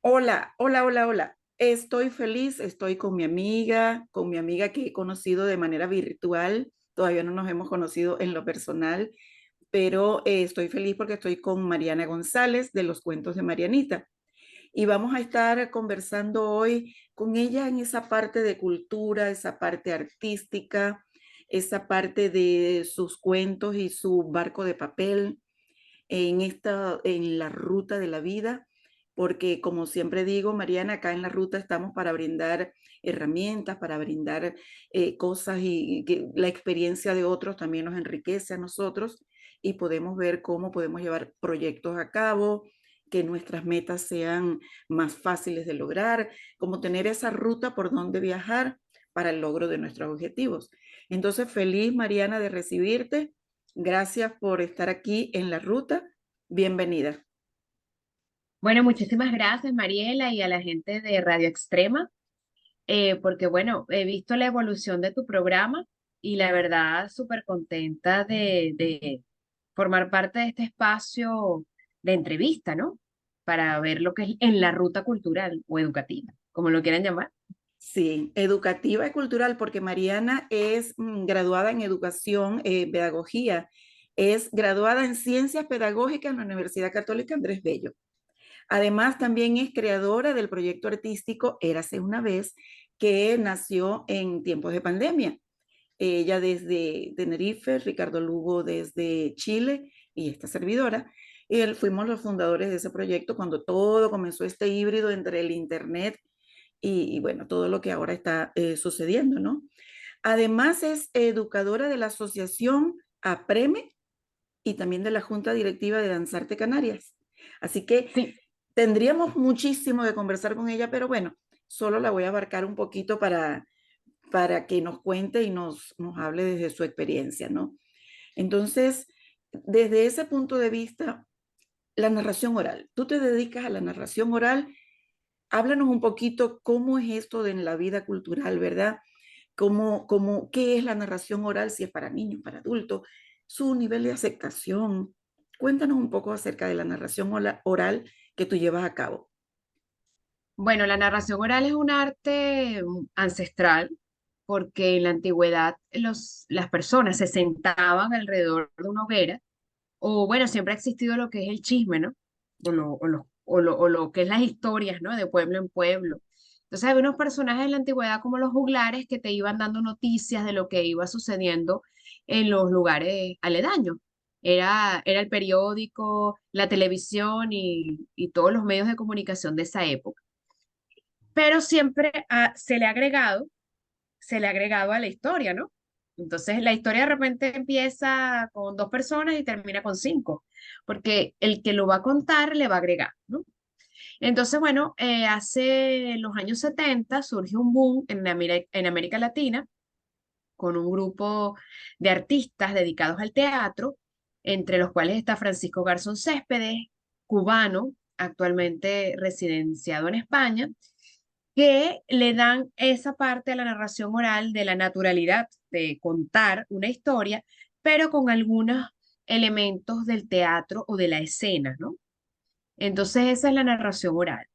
Hola, hola, hola, hola. Estoy feliz, estoy con mi amiga que he conocido de manera virtual. Todavía no nos hemos conocido en lo personal, pero estoy feliz porque estoy con Mariana González de los Cuentos de Marianita. Y vamos a estar conversando hoy con ella en esa parte de cultura, esa parte artística, esa parte de sus cuentos y su barco de papel en la ruta de la vida, porque como siempre digo, Mariana, acá en la ruta estamos para brindar herramientas, para brindar cosas y que la experiencia de otros también nos enriquece a nosotros y podemos ver cómo podemos llevar proyectos a cabo, que nuestras metas sean más fáciles de lograr, como tener esa ruta por donde viajar para el logro de nuestros objetivos. Entonces, feliz, Mariana, de recibirte. Gracias por estar aquí en la ruta. Bienvenida. Bueno, muchísimas gracias, Mariela, y a la gente de Radio Extrema, porque bueno, he visto la evolución de tu programa y la verdad súper contenta de formar parte de este espacio de entrevista, ¿no? Para ver lo que es en la ruta cultural o educativa, como lo quieran llamar. Sí, educativa y cultural, porque Mariana es graduada en educación, pedagogía, es graduada en ciencias pedagógicas en la Universidad Católica Andrés Bello. Además, también es creadora del proyecto artístico Érase una vez, que nació en tiempos de pandemia. Ella desde Tenerife, Ricardo Lugo desde Chile y esta servidora. Y fuimos los fundadores de ese proyecto cuando todo comenzó este híbrido entre el Internet y bueno, todo lo que ahora está sucediendo, ¿no? Además es educadora de la asociación APREME y también de la Junta Directiva de Danzarte Canarias. Así que Sí. tendríamos muchísimo de conversar con ella, pero bueno, solo la voy a abarcar un poquito para que nos cuente y nos hable desde su experiencia, ¿no? Entonces, desde ese punto de vista, la narración oral. Tú te dedicas a la narración oral. Háblanos un poquito cómo es esto de en la vida cultural, ¿verdad? ¿Qué es la narración oral, si es para niños, para adultos? Su nivel de aceptación. Cuéntanos un poco acerca de la narración oral que tú llevas a cabo. Bueno, la narración oral es un arte ancestral porque en la antigüedad las personas se sentaban alrededor de una hoguera. O bueno, siempre ha existido lo que es el chisme, ¿no? O lo que es las historias, ¿no? De pueblo en pueblo. Entonces había unos personajes en la antigüedad como los juglares que te iban dando noticias de lo que iba sucediendo en los lugares aledaños. Era el periódico, la televisión y todos los medios de comunicación de esa época. Pero siempre se le ha agregado a la historia, ¿no? Entonces la historia de repente empieza con dos personas y termina con cinco, porque el que lo va a contar le va a agregar, ¿no? Entonces, bueno, hace los años 70 surge un boom en América Latina con un grupo de artistas dedicados al teatro, entre los cuales está Francisco Garzón Céspedes, cubano, actualmente residenciado en España, que le dan esa parte a la narración oral de la naturalidad de contar una historia, pero con algunos elementos del teatro o de la escena, ¿no? Entonces esa es la narración oral.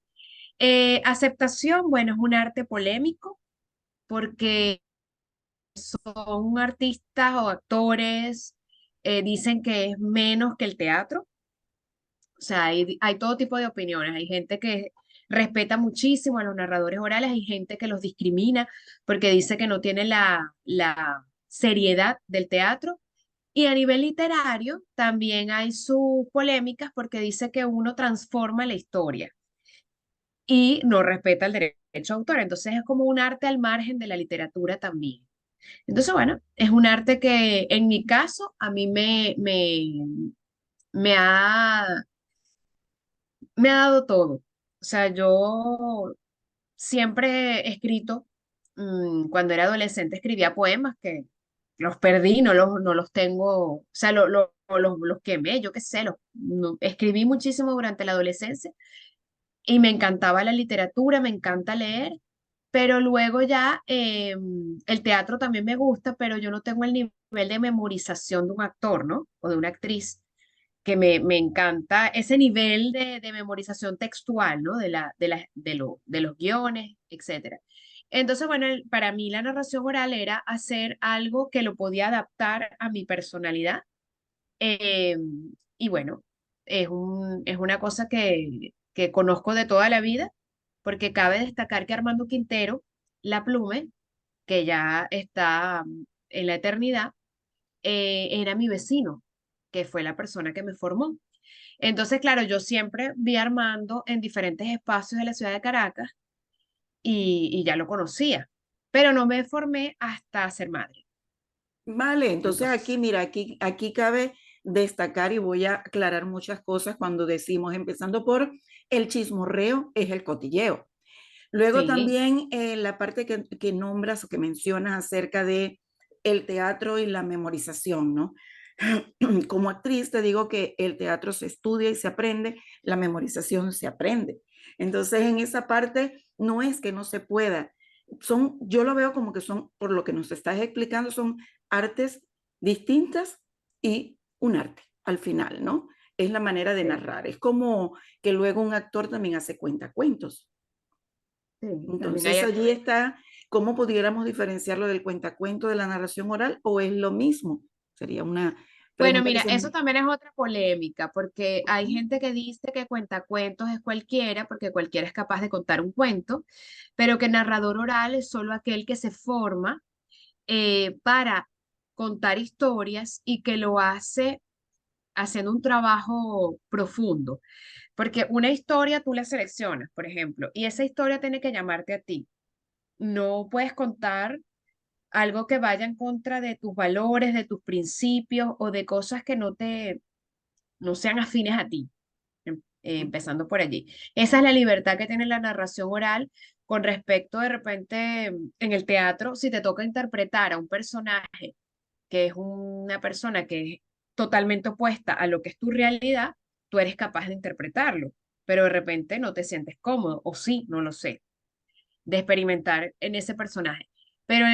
Aceptación, bueno, es un arte polémico porque son artistas o actores, dicen que es menos que el teatro. O sea, hay todo tipo de opiniones. Hay gente que respeta muchísimo a los narradores orales, hay gente que los discrimina porque dice que no tiene la seriedad del teatro. Y a nivel literario también hay sus polémicas porque dice que uno transforma la historia y no respeta el derecho de autor. Entonces es como un arte al margen de la literatura también. Entonces, bueno, es un arte que en mi caso a mí me ha me ha dado todo. O sea, yo siempre he escrito, cuando era adolescente escribía poemas que los perdí, no los tengo, o sea, los quemé, yo qué sé, escribí muchísimo durante la adolescencia y me encantaba la literatura, me encanta leer, pero luego ya el teatro también me gusta, pero yo no tengo el nivel de memorización de un actor, ¿no? O de una actriz. que me encanta ese nivel de memorización textual, ¿no? De los guiones, etcétera. Entonces, bueno, para mí la narración oral era hacer algo que lo podía adaptar a mi personalidad. eh, y bueno, es una cosa que conozco de toda la vida, porque cabe destacar que Armando Quintero, la Plume, que ya está en la eternidad, era mi vecino, que fue la persona que me formó. Entonces, claro, yo siempre vi a Armando en diferentes espacios de la ciudad de Caracas y ya lo conocía, pero no me formé hasta ser madre. Vale, entonces aquí, Entonces, mira, aquí cabe destacar y voy a aclarar muchas cosas cuando decimos, empezando por el chismorreo, es el cotilleo. Luego sí, también la parte que nombras o que mencionas acerca de el teatro y la memorización, ¿no? Como actriz te digo que el teatro se estudia y se aprende, la memorización se aprende. Entonces en esa parte no es que no se pueda, yo lo veo como que son, por lo que nos estás explicando, son artes distintas y un arte al final, ¿no? Es la manera de sí, narrar. Es como que luego un actor también hace cuentacuentos. sí, también hay Entonces allí está, ¿cómo pudiéramos diferenciarlo del cuentacuento de la narración oral o es lo mismo? Sería una Bueno, pregunta que mira, se eso me... también es otra polémica, porque hay Ujú. gente que dice que cuentacuentos es cualquiera, porque cualquiera es capaz de contar un cuento, pero que narrador oral es solo aquel que se forma para contar historias y que lo hace haciendo un trabajo profundo. Porque una historia tú la seleccionas, por ejemplo, y esa historia tiene que llamarte a ti. No puedes contar algo que vaya en contra de tus valores, de tus principios o de cosas que no sean afines a ti, empezando por allí. Esa es la libertad que tiene la narración oral con respecto de repente en el teatro, si te toca interpretar a un personaje que es una persona que es totalmente opuesta a lo que es tu realidad, tú eres capaz de interpretarlo, pero de repente no te sientes cómodo, o sí, no lo sé, de experimentar en ese personaje. Pero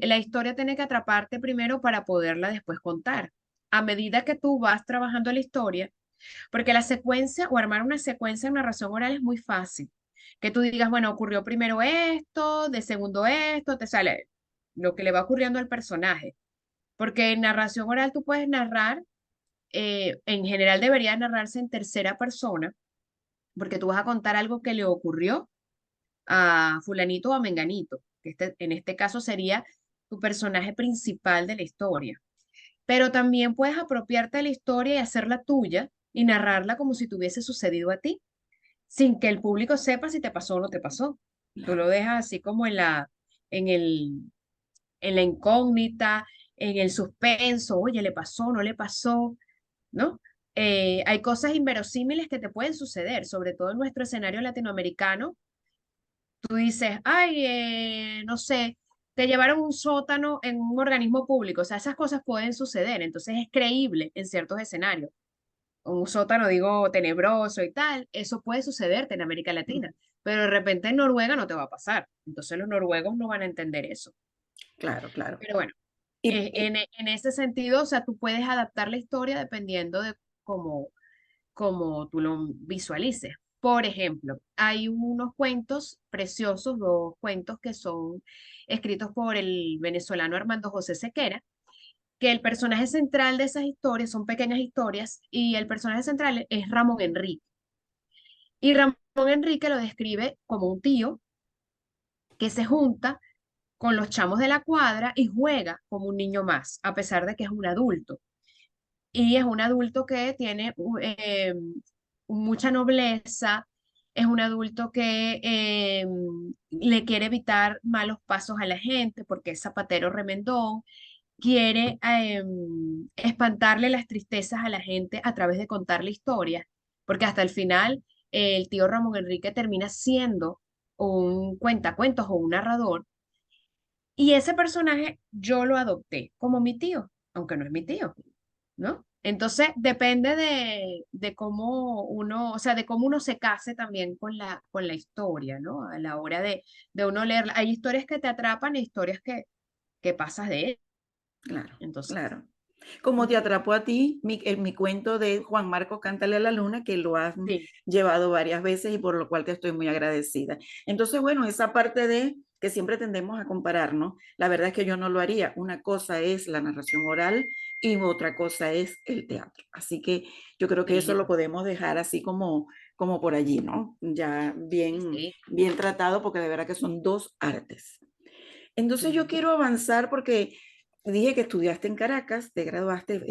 la historia tiene que atraparte primero para poderla después contar. A medida que tú vas trabajando la historia, porque la secuencia o armar una secuencia en narración oral es muy fácil. Que tú digas, bueno, ocurrió primero esto, de segundo esto, te sale lo que le va ocurriendo al personaje. Porque en narración oral tú puedes narrar, en general debería narrarse en tercera persona, porque tú vas a contar algo que le ocurrió a fulanito o a menganito, que en este caso sería tu personaje principal de la historia. Pero también puedes apropiarte de la historia y hacerla tuya y narrarla como si tuviese sucedido a ti, sin que el público sepa si te pasó o no te pasó. Tú lo Claro. dejas así como en el, en la incógnita, en el suspenso, oye, ¿le pasó, no le pasó? ¿No? Hay cosas inverosímiles que te pueden suceder, sobre todo en nuestro escenario latinoamericano. Tú dices, ay, no sé, te llevaron a un sótano en un organismo público, o sea, esas cosas pueden suceder, entonces es creíble en ciertos escenarios. Un sótano, digo, tenebroso y tal, eso puede sucederte en América Latina, pero de repente en Noruega no te va a pasar, entonces los noruegos no van a entender eso. Claro, claro. Pero bueno, Y, y- en ese sentido, o sea, tú puedes adaptar la historia dependiendo de cómo tú lo visualices. Por ejemplo, hay unos cuentos preciosos, dos cuentos que son escritos por el venezolano Armando José Sequera, que el personaje central de esas historias son pequeñas historias y el personaje central es Ramón Enrique. Y Ramón Enrique lo describe como un tío que se junta con los chamos de la cuadra y juega como un niño más, a pesar de que es un adulto. Y es un adulto que tiene mucha nobleza, es un adulto que le quiere evitar malos pasos a la gente porque es zapatero remendón, quiere espantarle las tristezas a la gente a través de contarle historias, porque hasta el final el tío Ramón Enrique termina siendo un cuentacuentos o un narrador, y ese personaje yo lo adopté como mi tío, aunque no es mi tío, ¿no? Entonces depende de cómo uno, o sea, de cómo uno se case también con la historia, ¿no? A la hora de uno leerla. Hay historias que te atrapan e historias que pasas de él. claro, Entonces, claro. Como te Ujú. atrapó a ti mi cuento de Juan Marcos Cántale a la Luna, que lo has Sí, llevado varias veces y por lo cual te estoy muy agradecida. Entonces, bueno, esa parte de que siempre tendemos a compararnos, la verdad es que yo no lo haría. Una cosa es la narración oral y otra cosa es el teatro. Así que yo creo que eso sí, lo podemos dejar así como por allí, ¿no? Ya sí, bien, sí. bien tratado, porque de verdad que son dos artes. Entonces yo Ujú. quiero avanzar porque dije que estudiaste en Caracas, te graduaste,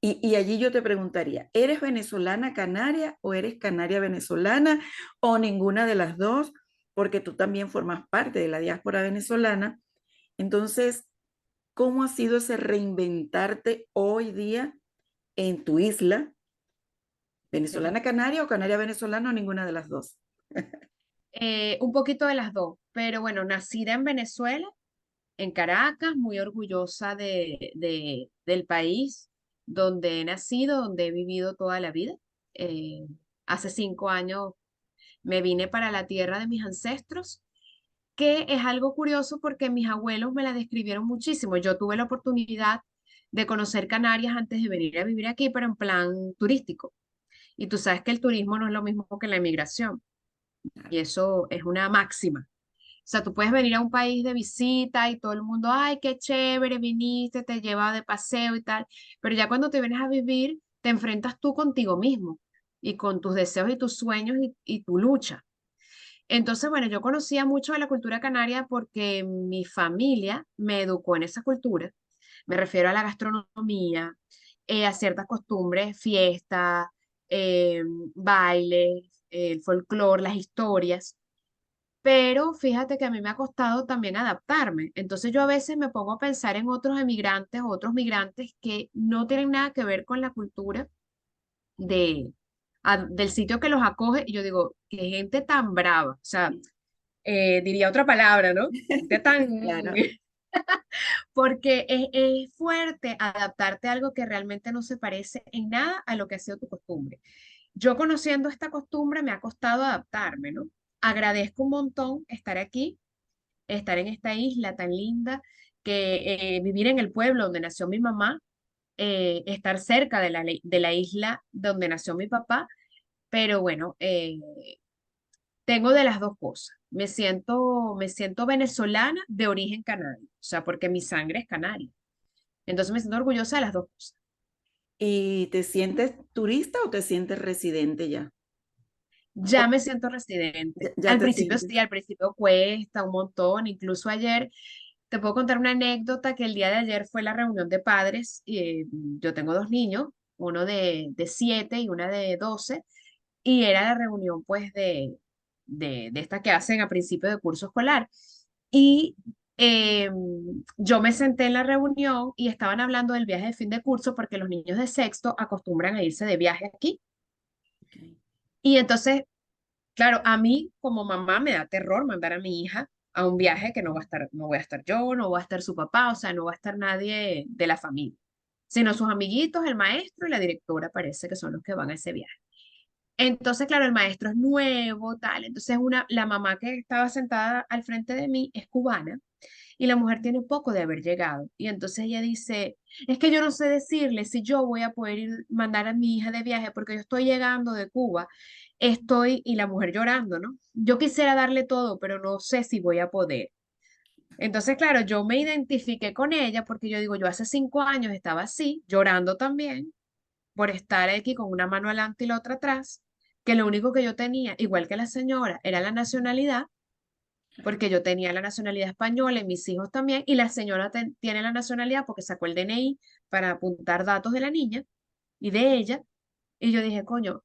y allí yo te preguntaría, ¿eres venezolana canaria o eres canaria venezolana o ninguna de las dos? Porque tú también formas parte de la diáspora venezolana. Entonces, ¿cómo ha sido ese reinventarte hoy día en tu isla? ¿Venezolana canaria o canaria venezolana o ninguna de las dos? Un poquito de las dos, pero bueno, nacida en Venezuela, en Caracas, muy orgullosa del país donde he nacido, donde he vivido toda la vida. Eh, Hace 5 años me vine para la tierra de mis ancestros, que es algo curioso porque mis abuelos me la describieron muchísimo. Yo tuve la oportunidad de conocer Canarias antes de venir a vivir aquí, pero en plan turístico. Y tú sabes que el turismo no es lo mismo que la emigración, y eso es una máxima. O sea, tú puedes venir a un país de visita y todo el mundo, ay, qué chévere, viniste, te lleva de paseo y tal, pero ya cuando te vienes a vivir, te enfrentas tú contigo mismo y con tus deseos y tus sueños y tu lucha. Entonces, bueno, yo conocía mucho de la cultura canaria porque mi familia me educó en esa cultura. Me refiero a la gastronomía, a ciertas costumbres, fiestas, eh, bailes, el folclore, las historias. Pero fíjate que a mí me ha costado también adaptarme. Entonces yo a veces me pongo a pensar en otros emigrantes o otros migrantes que no tienen nada que ver con la cultura de, del sitio que los acoge. Y yo digo, qué gente tan brava. O sea, diría otra palabra, ¿no? Gente tan... Claro. Porque es fuerte adaptarte a algo que realmente no se parece en nada a lo que ha sido tu costumbre. Yo conociendo esta costumbre me ha costado adaptarme, ¿no? Agradezco un montón estar aquí, estar en esta isla tan linda, que vivir en el pueblo donde nació mi mamá, estar cerca de la isla donde nació mi papá, pero bueno, tengo de las dos cosas. Me siento venezolana de origen canario, o sea, porque mi sangre es canaria. Entonces me siento orgullosa de las dos cosas. ¿Y te sientes turista o te sientes residente ya? Ya me siento residente. Ya Al te principio sí, sientes. al principio cuesta un montón. Incluso ayer, te puedo contar una anécdota que el día de ayer fue la reunión de padres. Y, yo tengo dos niños, uno de 7 y una de 12, y era la reunión pues de esta que hacen a principio de curso escolar. Y eh, yo me senté en la reunión y estaban hablando del viaje de fin de curso porque los niños de sexto acostumbran a irse de viaje aquí. Ok. Y entonces, claro, a mí como mamá me da terror mandar a mi hija a un viaje que no va a estar, no voy a estar yo, no va a estar su papá, o sea, no va a estar nadie de la familia, sino sus amiguitos, el maestro y la directora parece que son los que van a ese viaje. Entonces, claro, el maestro es nuevo, tal. Entonces, la mamá que estaba sentada al frente de mí es cubana y la mujer tiene poco de haber llegado. Y entonces ella dice, es que yo no sé decirle si yo voy a poder mandar a mi hija de viaje porque yo estoy llegando de Cuba, y la mujer llorando, ¿no? Yo quisiera darle todo, pero no sé si voy a poder. Entonces, claro, yo me identifiqué con ella porque yo digo, yo hace 5 años estaba así, llorando también por estar aquí con una mano adelante y la otra atrás, que lo único que yo tenía, igual que la señora, era la nacionalidad, porque yo tenía la nacionalidad española y mis hijos también, y la señora tiene la nacionalidad porque sacó el DNI para apuntar datos de la niña y de ella, y yo dije, coño,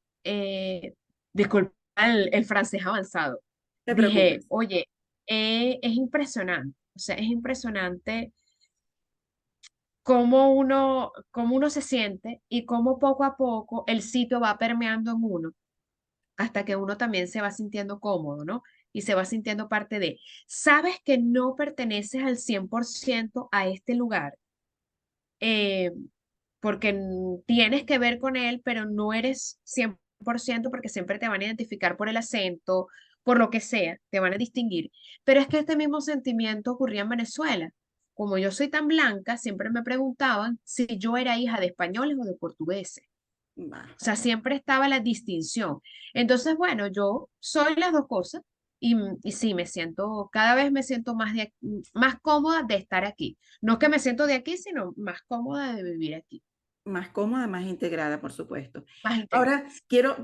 disculpa el francés avanzado. No te Dije, preocupes. oye, es impresionante, o sea, es impresionante cómo uno se siente y cómo poco a poco el sitio va permeando en uno hasta que uno también se va sintiendo cómodo, ¿no? Y se va sintiendo parte de. Sabes que no perteneces al 100% a este lugar, eh, porque tienes que ver con él, pero no eres 100% porque siempre te van a identificar por el acento, por lo que sea, te van a distinguir. Pero es que este mismo sentimiento ocurría en Venezuela. como yo soy tan blanca, siempre me preguntaban si yo era hija de españoles o de portugueses. Va. O sea, siempre estaba la distinción. Entonces, bueno, yo soy las dos cosas y sí, cada vez me siento más cómoda de estar aquí. No es que me siento de aquí, sino más cómoda de vivir aquí, Más cómoda, más integrada, por supuesto. más integrada. Ahora,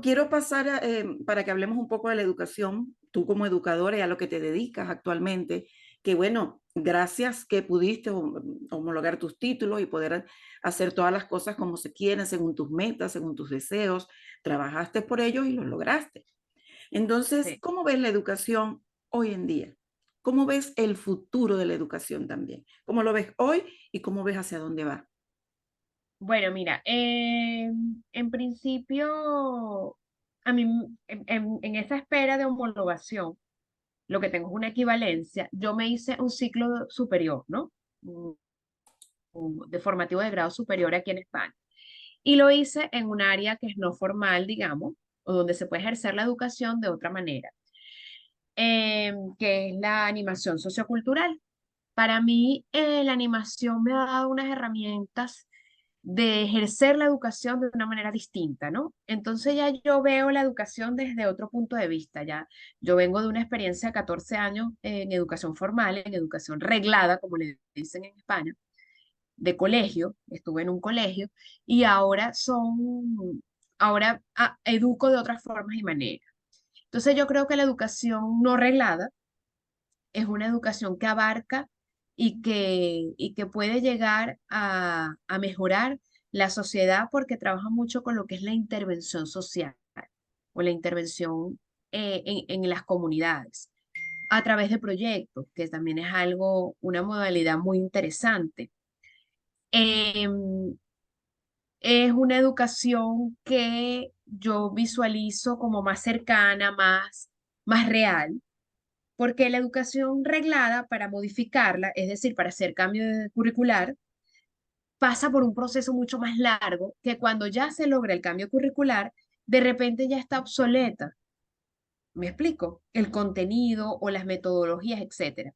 quiero pasar para que hablemos un poco de la educación, tú como educadora y a lo que te dedicas actualmente, que bueno, gracias que pudiste homologar tus títulos y poder hacer todas las cosas como se quieren, según tus metas, según tus deseos, trabajaste por ellos y los lograste. Entonces, Sí. ¿cómo ves la educación hoy en día? ¿Cómo ves el futuro de la educación también? ¿Cómo lo ves hoy y cómo ves hacia dónde va? Bueno, mira, en principio, a mí, en esa espera de homologación, lo que tengo es una equivalencia. Yo me hice un ciclo superior, ¿no? De formativo de grado superior aquí en España. Y lo hice en un área que es no formal, digamos, o donde se puede ejercer la educación de otra manera, que es la animación sociocultural. Para mí, la animación me ha dado unas herramientas de ejercer la educación de una manera distinta, ¿no? Entonces ya yo veo la educación desde otro punto de vista, ya yo vengo de una experiencia de 14 años en educación formal, en educación reglada, como le dicen en España, de colegio, estuve en un colegio y ahora educo de otras formas y maneras. Entonces yo creo que la educación no reglada es una educación que abarca y que puede llegar a mejorar la sociedad porque trabaja mucho con lo que es la intervención social o la intervención en las comunidades a través de proyectos, que también es una modalidad muy interesante. Em, es una educación que yo visualizo como más cercana, más real, porque la educación reglada, para modificarla, es decir, para hacer curricular, pasa por un proceso mucho más largo que cuando ya se logra el cambio curricular, de repente ya está obsoleta. ¿Me explico? El contenido o las metodologías, etcétera.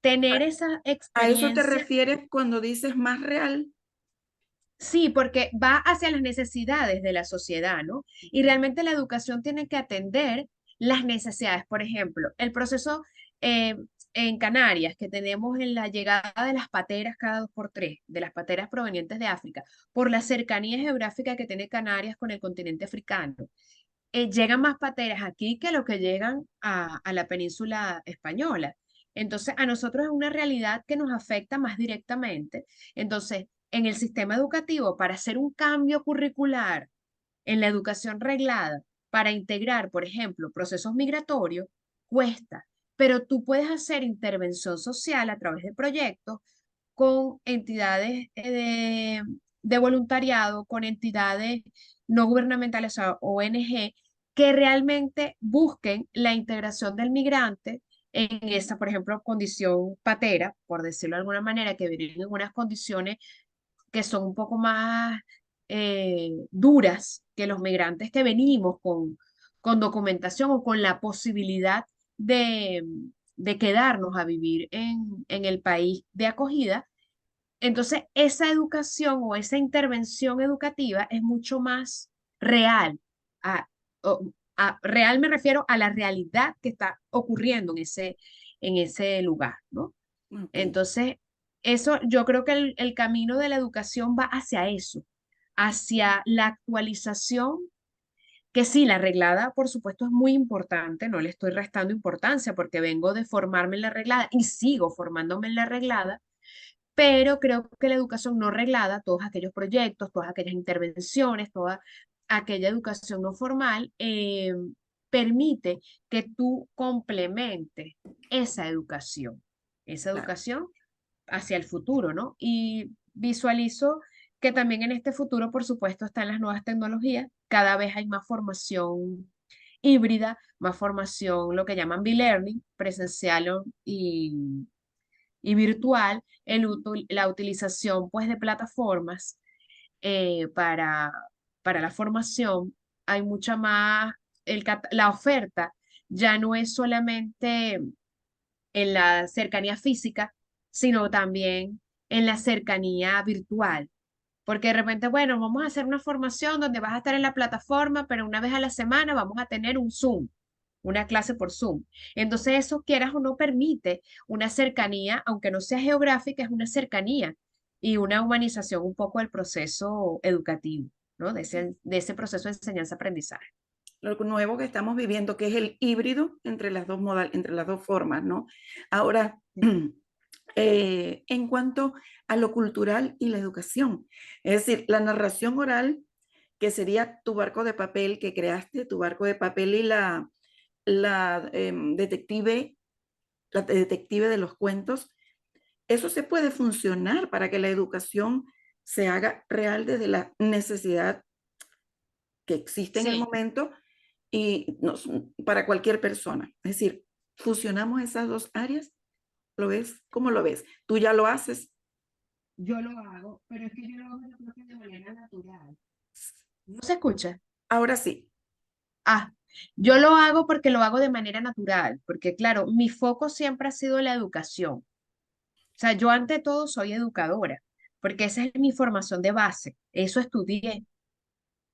Tener esa ¿A eso te experiencia. refieres cuando dices más real? Sí, porque va hacia las necesidades de la sociedad, ¿no? Y realmente la educación tiene que atender las necesidades. Por ejemplo, el proceso eh, en Canarias, que tenemos en la llegada de las pateras cada 2 por 3, de las pateras provenientes de África, por la cercanía geográfica que tiene Canarias con el continente africano. Llegan más pateras aquí que lo que llegan a la península española. Entonces, a nosotros es una realidad que nos afecta más directamente. Entonces, en el sistema educativo, para hacer un cambio curricular en la educación reglada, para integrar, por ejemplo, procesos migratorios, cuesta, pero tú puedes hacer intervención social a través de proyectos con entidades de voluntariado, con entidades no gubernamentales, o sea, ONG, que realmente busquen la integración del migrante en esa, por ejemplo, condición patera, por decirlo de alguna manera, que viven en unas condiciones que son un poco más duras que los migrantes que venimos con documentación o con la posibilidad de, de quedarnos a vivir en el país de acogida. Entonces, esa educación o esa intervención educativa es mucho más real. A, real me refiero a la realidad que está ocurriendo en ese lugar, ¿no? Ok. Entonces, eso, yo creo que el camino de la educación va hacia eso, hacia la actualización, que sí, la reglada, por supuesto, es muy importante, no le estoy restando importancia porque vengo de formarme en la reglada y sigo formándome en la reglada, pero creo que la educación no reglada, todos aquellos proyectos, todas aquellas intervenciones, toda aquella educación no formal, permite que tú complementes esa Claro. educación hacia el futuro, ¿no? Y visualizo que también en este futuro, por supuesto, están las nuevas tecnologías, cada vez hay más formación híbrida, más formación, lo que llaman B-learning, presencial y virtual, la utilización pues de plataformas para la formación, hay mucha más, la oferta ya no es solamente en la cercanía física, sino también en la cercanía virtual. Porque de repente, bueno, vamos a hacer una formación donde vas a estar en la plataforma, pero una vez a la semana vamos a tener un Zoom, una clase por Zoom. Entonces eso, quieras o no, permite una cercanía, aunque no sea geográfica, es una cercanía y una humanización un poco del proceso educativo, ¿no? De ese proceso de enseñanza-aprendizaje. Lo nuevo que estamos viviendo, que es el híbrido entre las dos formas, ¿no? Ahora, Sí. en cuanto a lo cultural y la educación, es decir, la narración oral, que sería tu barco de papel que creaste, tu barco de papel y la, detective, la detective de los cuentos, eso se puede funcionar para que la educación se haga real desde la necesidad que existe en el Sí, momento y para cualquier persona. Es decir, fusionamos esas dos áreas. ¿Lo ves? ¿Cómo lo ves? Tú ya lo haces. yo lo hago, pero es que yo lo hago yo creo que de manera natural. ¿No se escucha? Ahora sí. Ah, yo lo hago porque lo hago de manera natural, porque claro, mi foco siempre ha sido la educación. O sea, yo ante todo soy educadora, porque esa es mi formación de base, eso estudié.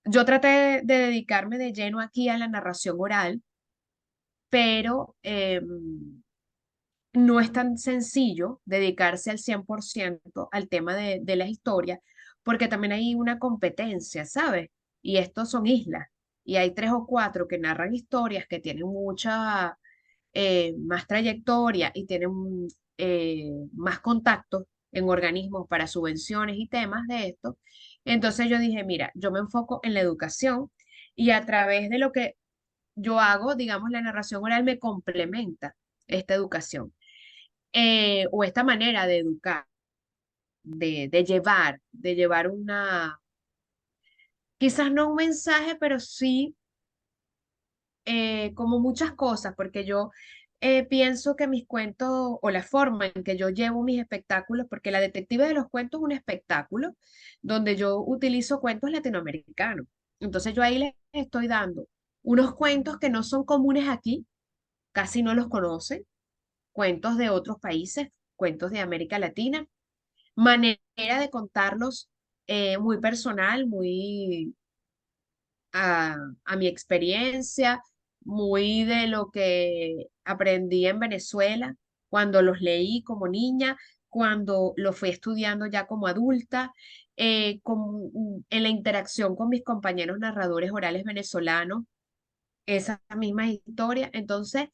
Yo traté de dedicarme de lleno aquí a la narración oral, pero no es tan sencillo dedicarse al 100% al tema de las historias, porque también hay una competencia, ¿sabes? Y estos son islas, y hay tres o cuatro que narran historias que tienen mucha más trayectoria y tienen más contactos en organismos para subvenciones y temas de esto. Entonces yo dije, mira, yo me enfoco en la educación y a través de lo que yo hago, digamos, la narración oral me complementa esta educación o esta manera de educar, de llevar una, quizás no un mensaje, pero sí como muchas cosas, porque yo pienso que mis cuentos o la forma en que yo llevo mis espectáculos, porque la Detective de los Cuentos es un espectáculo donde yo utilizo cuentos latinoamericanos. Entonces yo ahí les estoy dando unos cuentos que no son comunes aquí, casi no los conocen, cuentos de otros países, cuentos de América Latina, manera de contarlos muy personal, muy a, a mi experiencia, muy de lo que aprendí en Venezuela, cuando los leí como niña, cuando los fui estudiando ya como adulta, en la interacción con mis compañeros narradores orales venezolanos, esa misma historia. Entonces,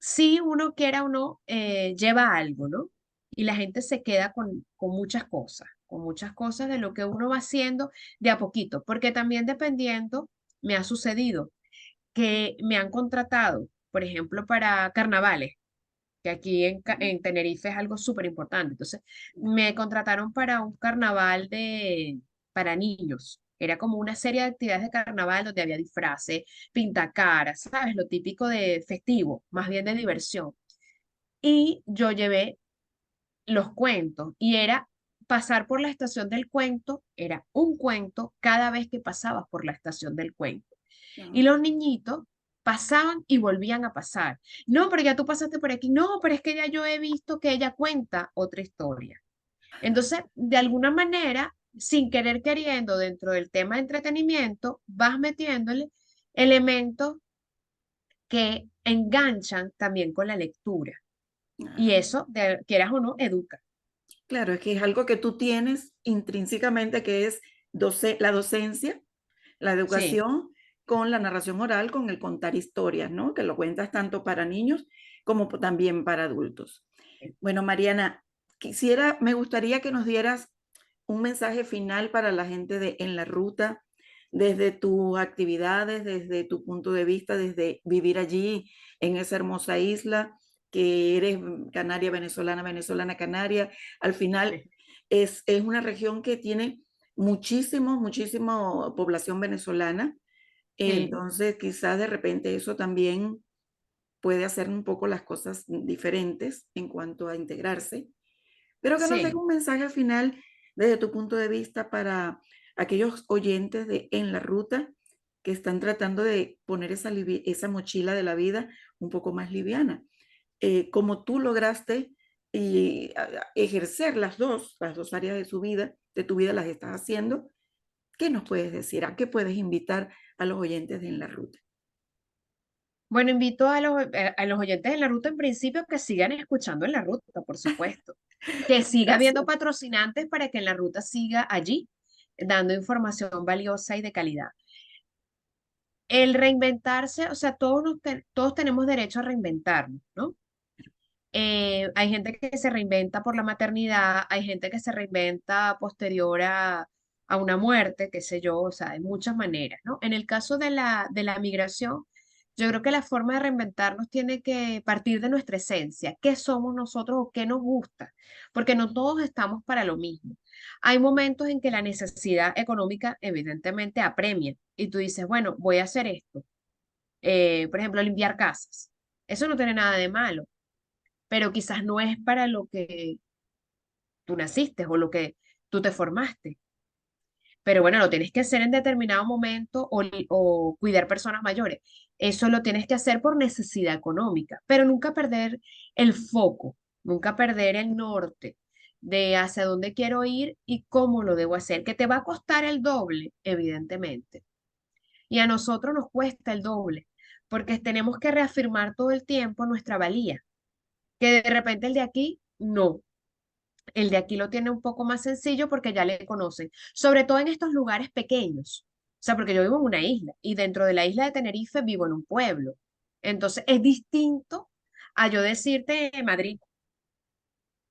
si uno quiera o no, lleva algo, ¿no? Y la gente se queda con muchas cosas de lo que uno va haciendo de a poquito, porque también dependiendo, me ha sucedido que me han contratado, por ejemplo, para carnavales, que aquí en Tenerife es algo súper importante. Entonces, me contrataron para un carnaval para niños. Era como una serie de actividades de carnaval donde había disfraces, pintacaras, ¿sabes? Lo típico de festivo, más bien de diversión. Y yo llevé los cuentos y era pasar por la estación del cuento, era un cuento cada vez que pasabas por la estación del cuento. Y ¿No? los niñitos pasaban y volvían a pasar. No, pero ya tú pasaste por aquí. No, pero es que ya yo he visto que ella cuenta otra historia. Entonces, de alguna manera, sin querer queriendo, dentro del tema de entretenimiento, vas metiéndole elementos que enganchan también con la lectura. Y Ah, eso, quieras o no, educa. claro, es que es algo que tú tienes intrínsecamente, que es la docencia, la Sí, educación con la narración oral, con el contar historias, ¿no? Que lo cuentas tanto para niños como también para adultos. Bueno, Mariana, me gustaría que nos dieras un mensaje final para la gente de En la Ruta, desde tus actividades, desde tu punto de vista, desde vivir allí en esa hermosa isla, que eres canaria venezolana, venezolana canaria. Al final es una región que tiene muchísimo población venezolana. sí, Entonces, quizás de repente eso también puede hacer un poco las cosas diferentes en cuanto a integrarse, pero que nos deje sí. un mensaje final desde tu punto de vista para aquellos oyentes de En la Ruta que están tratando de poner esa mochila de la vida un poco más liviana. Como tú lograste ejercer las dos áreas de su vida, de tu vida las estás haciendo. ¿Qué nos puedes decir? ¿A qué puedes invitar a los oyentes de En la Ruta? Bueno, invito a los oyentes de la ruta en principio que sigan escuchando en la ruta, por supuesto. Que siga habiendo Gracias. patrocinantes para que en la ruta siga allí, dando información valiosa y de calidad. El reinventarse, o sea, todos tenemos derecho a reinventarnos, ¿no? Hay gente que se reinventa por la maternidad, hay gente que se reinventa posterior a una muerte, qué sé yo, o sea, hay muchas maneras, ¿no? En el caso de la migración, yo creo que la forma de reinventarnos tiene que partir de nuestra esencia, qué somos nosotros o qué nos gusta, porque no todos estamos para lo mismo. Hay momentos en que la necesidad económica evidentemente apremia y tú dices, bueno, voy a hacer esto. Por ejemplo, limpiar casas. Eso no tiene nada de malo, pero quizás no es para lo que tú naciste o lo que tú te formaste. Pero bueno, lo tienes que hacer en determinado momento o cuidar personas mayores. Eso lo tienes que hacer por necesidad económica, pero nunca perder el foco, nunca perder el norte de hacia dónde quiero ir y cómo lo debo hacer, que te va a costar el doble, evidentemente. Y a nosotros nos cuesta el doble, porque tenemos que reafirmar todo el tiempo nuestra valía, que de repente el de aquí no. El de aquí lo tiene un poco más sencillo porque ya le conocen, sobre todo en estos lugares pequeños. O sea, porque yo vivo en una isla y dentro de la isla de Tenerife vivo en un pueblo. Entonces es distinto a yo decirte Madrid,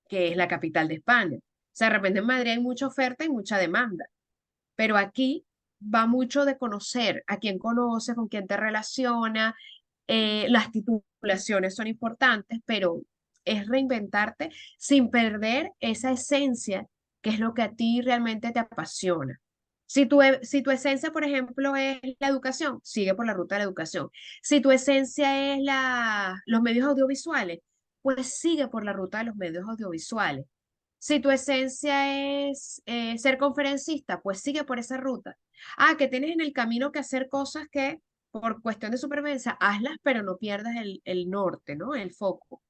que es la capital de España. O sea, de repente en Madrid hay mucha oferta y mucha demanda, pero aquí va mucho de conocer a quién conoces, con quién te relaciona, las titulaciones son importantes, pero es reinventarte sin perder esa esencia que es lo que a ti realmente te apasiona. Si tu esencia, por ejemplo, es la educación, sigue por la ruta de la educación. Si tu esencia es los medios audiovisuales, pues sigue por la ruta de los medios audiovisuales. Si tu esencia es ser conferencista, pues sigue por esa ruta. Ah, que tienes en el camino que hacer cosas que por cuestión de supervivencia, hazlas, pero no pierdas el norte, ¿no? El foco.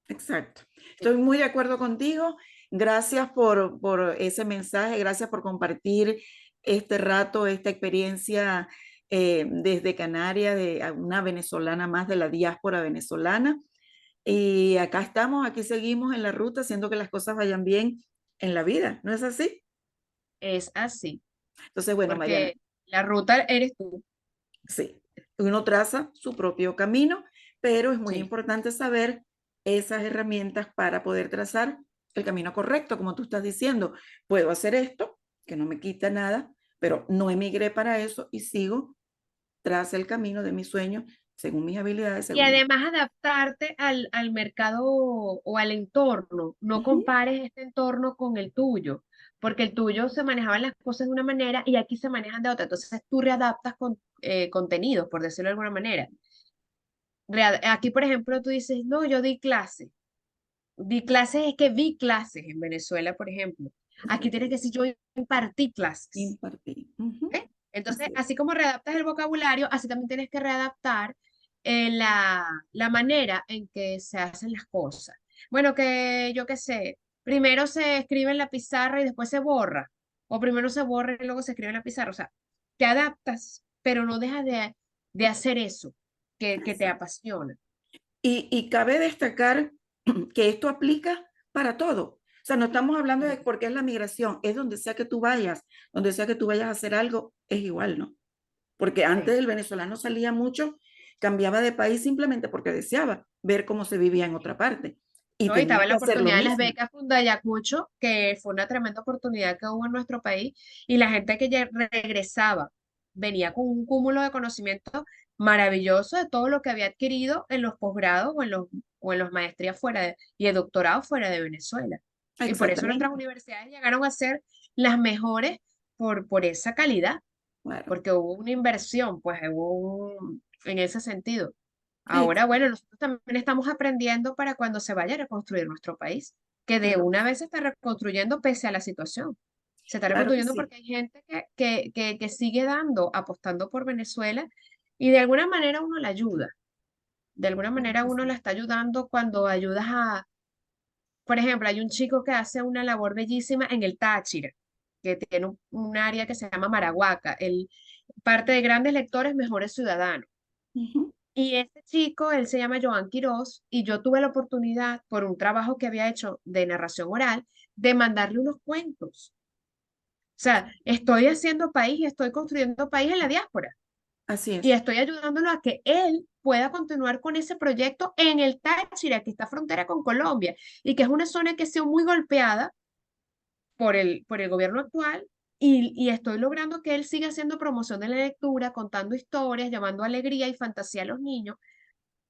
Exacto. Estoy muy de acuerdo contigo. Gracias por ese mensaje, gracias por compartir este rato, esta experiencia desde Canarias, de una venezolana más de la diáspora venezolana. Y acá estamos, aquí seguimos en la ruta, haciendo que las cosas vayan bien en la vida, ¿no es así? Es así, Entonces, bueno, Mariana, porque la ruta eres tú. sí, uno traza su propio camino, pero es muy Sí. importante saber esas herramientas para poder trazar el camino correcto, como tú estás diciendo. Puedo hacer esto, que no me quita nada, pero no emigré para eso y sigo tras el camino de mis sueños, según mis habilidades, Y según... además adaptarte al mercado o al entorno. No Ujú, compares este entorno con el tuyo, porque el tuyo se manejaban las cosas de una manera y aquí se manejan de otra. Entonces tú readaptas contenidos, por decirlo de alguna manera. Aquí, por ejemplo, tú dices, no, yo di clase. Di clases es que vi clases en Venezuela, por ejemplo. Aquí tienes que decir yo impartí clases. impartir. Ujú, ¿Eh? Entonces, así es. así como readaptas el vocabulario, así también tienes que readaptar la manera en que se hacen las cosas. Bueno, que yo qué sé, primero se escribe en la pizarra y después se borra, o primero se borra y luego se escribe en la pizarra. O sea, te adaptas, pero no dejas de hacer eso que te Exacto. apasiona. Y cabe destacar que esto aplica para todo. O sea, no estamos hablando de por qué es la migración, es donde sea que tú vayas a hacer algo, es igual, ¿no? Porque antes Sí. el venezolano salía mucho, cambiaba de país simplemente porque deseaba ver cómo se vivía en otra parte y ¿No? Y tenía estaba que la hacer lo oportunidad de las mismo. becas Fundayacucho, que fue una tremenda oportunidad que hubo en nuestro país, y la gente que ya regresaba venía con un cúmulo de conocimiento maravilloso de todo lo que había adquirido en los posgrados o en los maestrías y el doctorado fuera de Venezuela. Y por eso nuestras Exactamente, universidades llegaron a ser las mejores por esa calidad, claro. porque hubo una inversión, pues en ese sentido. Ahora, Exacto, bueno, nosotros también estamos aprendiendo para cuando se vaya a reconstruir nuestro país, que de claro, una vez se está reconstruyendo pese a la situación. Se está claro que reconstruyendo sí. porque hay gente que sigue dando, apostando por Venezuela y de alguna manera uno la ayuda. De alguna Claro manera que uno sí. la está ayudando cuando ayudas por ejemplo, hay un chico que hace una labor bellísima en el Táchira, que tiene un área que se llama Marahuaca. Él parte de grandes lectores, mejores ciudadanos. Ujú. Y este chico, él se llama Joan Quirós, y yo tuve la oportunidad, por un trabajo que había hecho de narración oral, de mandarle unos cuentos. O sea, estoy haciendo país y estoy construyendo país en la diáspora. Así Y es. estoy ayudándolo a que él pueda continuar con ese proyecto en el Táchira, que está frontera con Colombia, y que es una zona que ha sido muy golpeada por el gobierno actual. Y estoy logrando que él siga haciendo promoción de la lectura, contando historias, llamando alegría y fantasía a los niños.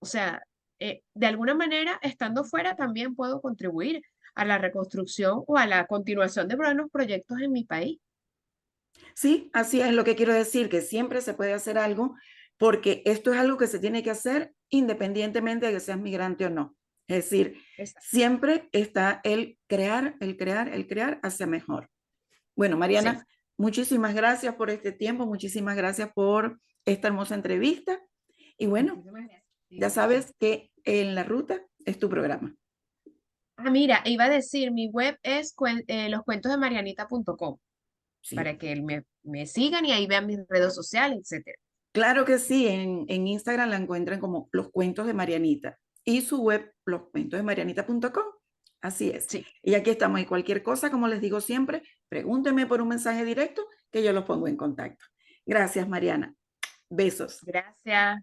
O sea, de alguna manera, estando fuera, también puedo contribuir a la reconstrucción o a la continuación de buenos proyectos en mi país. Sí, así es lo que quiero decir, que siempre se puede hacer algo, porque esto es algo que se tiene que hacer independientemente de que seas migrante o no. Es decir, Exacto. siempre está el crear, el crear hacia mejor. Bueno, Sí. Mariana, muchísimas gracias por este tiempo, muchísimas gracias por esta hermosa entrevista. Y bueno, Muchísimas gracias. Sí, ya Cristian. sabes que En la Ruta es tu programa. Ah, mira, iba a decir, mi web es loscuentosdemarianita.com Sí, para que me sigan y ahí vean mis redes sociales, etcétera. claro que sí, en Instagram la encuentran como Los Cuentos de Marianita y su web loscuentosdemarianita.com. Así es. Sí, Y aquí estamos. Y cualquier cosa, como les digo siempre, pregúntenme por un mensaje directo que yo los pongo en contacto. Gracias, Mariana. Besos. gracias.